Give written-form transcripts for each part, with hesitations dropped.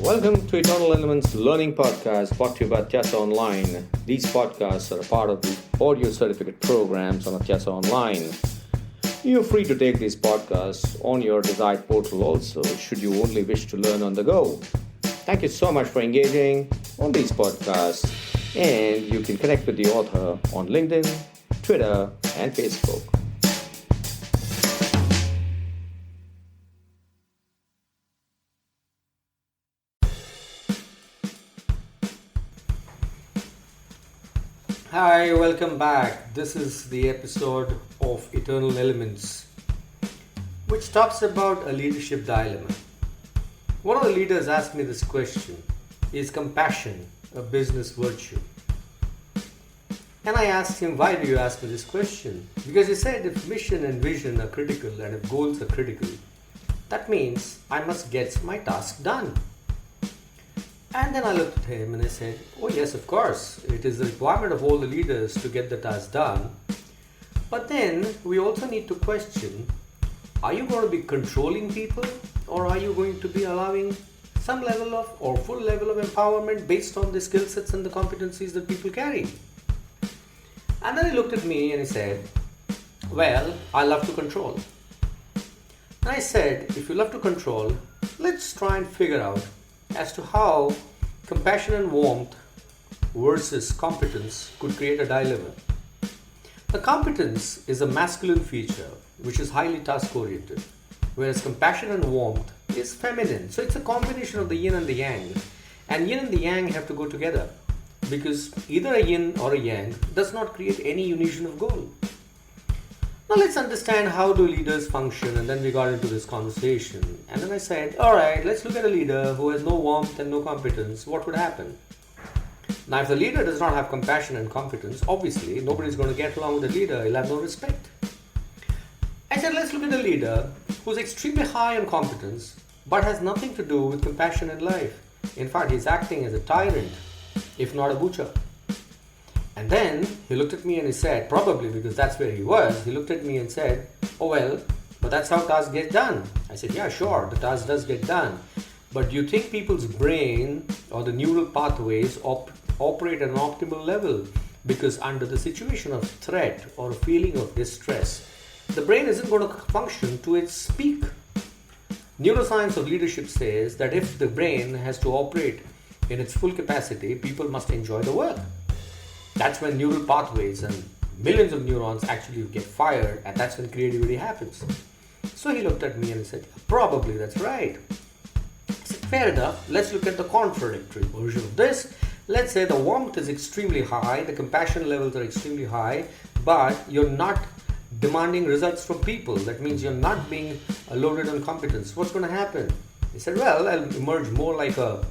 Welcome to Eternal Elements Learning Podcast brought to you by Tiasa Online. These podcasts are a part of the audio certificate programs on Tiasa Online. You're free to take these podcasts on your desired portal also, should you only wish to learn on the go. Thank you so much for engaging on these podcasts, and you can connect with the author on LinkedIn, Twitter, and Facebook. Hi, welcome back. This is the episode of Eternal Elements, which talks about a leadership dilemma. One of the leaders asked me this question: is compassion a business virtue? And I asked him, why do you ask me this question? Because he said, if mission and vision are critical and if goals are critical, that means I must get my task done. And then I looked at him and I said, oh yes, of course, it is the requirement of all the leaders to get the task done. But then we also need to question, are you going to be controlling people, or are you going to be allowing some level of or full level of empowerment based on the skill sets and the competencies that people carry? And then he looked at me and he said, well, I love to control. And I said, if you love to control, let's try and figure out as to how compassion and warmth versus competence could create a dilemma. The competence is a masculine feature which is highly task-oriented, whereas compassion and warmth is feminine. So it's a combination of the yin and the yang. And yin and the yang have to go together, because either a yin or a yang does not create any unison of goal. Now let's understand how do leaders function, and then we got into this conversation. And then I said, alright, let's look at a leader who has no warmth and no competence. What would happen? Now if the leader does not have compassion and competence, obviously nobody's going to get along with the leader. He'll have no respect. I said, let's look at a leader who's extremely high in competence but has nothing to do with compassion in life. In fact, he's acting as a tyrant, if not a butcher. And then he looked at me and he said, probably because that's where he was, he looked at me and said, oh well, but that's how tasks get done. I said, yeah, sure, the task does get done. But do you think people's brain or the neural pathways operate at an optimal level? Because under the situation of threat or a feeling of distress, the brain isn't going to function to its peak. Neuroscience of leadership says that if the brain has to operate in its full capacity, people must enjoy the work. That's when neural pathways and millions of neurons actually get fired, and that's when creativity happens. So he looked at me and he said, probably that's right. I said, fair enough, let's look at the contradictory version of this. Let's say the warmth is extremely high, the compassion levels are extremely high, but you're not demanding results from people. That means you're not being loaded on competence. What's going to happen? He said, well, I'll emerge more like a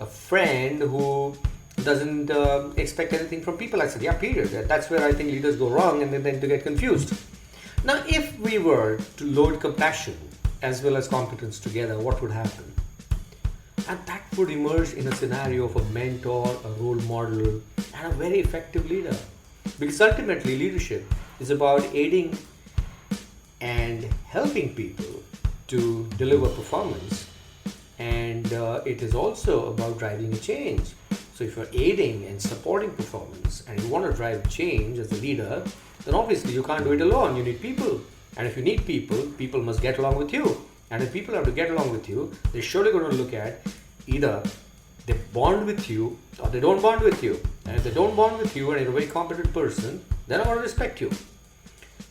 friend who doesn't expect anything from people. I said, yeah, period. That's where I think leaders go wrong and they tend to get confused. Now, if we were to load compassion as well as competence together, what would happen? And that would emerge in a scenario of a mentor, a role model, and a very effective leader. Because ultimately, leadership is about aiding and helping people to deliver performance. And it is also about driving a change. So if you're aiding and supporting performance and you want to drive change as a leader, then obviously you can't do it alone. You need people. And if you need people, people must get along with you. And if people have to get along with you, they're surely going to look at either they bond with you or they don't bond with you. And if they don't bond with you and you're a very competent person, they're not going to respect you.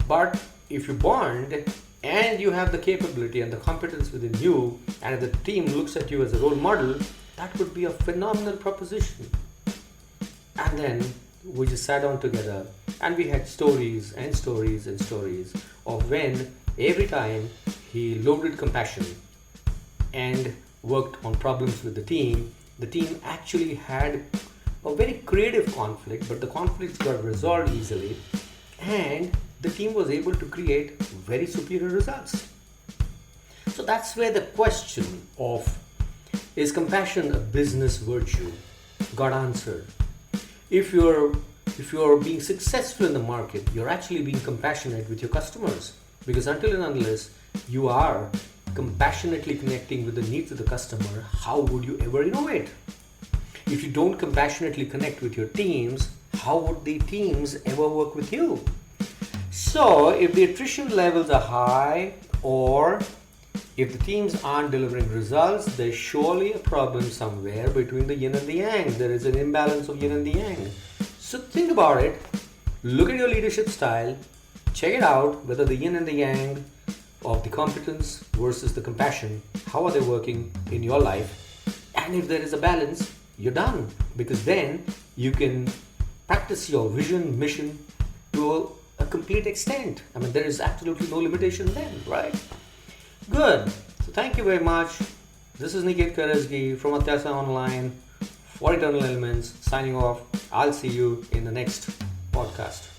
But if you bond and you have the capability and the competence within you, and if the team looks at you as a role model, that would be a phenomenal proposition. And then we just sat down together and we had stories and stories and stories of when every time he loaded compassion and worked on problems with the team actually had a very creative conflict, but the conflicts got resolved easily and the team was able to create very superior results. So that's where the question of is compassion a business virtue got answered. If you're being successful in the market, you're actually being compassionate with your customers, because until and unless you are compassionately connecting with the needs of the customer, how would you ever innovate? If you don't compassionately connect with your teams, how would the teams ever work with you? So, if the attrition levels are high or if the teams aren't delivering results, there's surely a problem somewhere between the yin and the yang. There is an imbalance of yin and the yang. So, think about it. Look at your leadership style. Check it out whether the yin and the yang of the competence versus the compassion, how are they working in your life? And if there is a balance, you're done. Because then you can practice your vision, mission to a complete extent. I mean, there is absolutely no limitation then, right? Good. So thank you very much. This is Niket Karajagi from Atyasa Online for Eternal Elements signing off. I'll see you in the next podcast.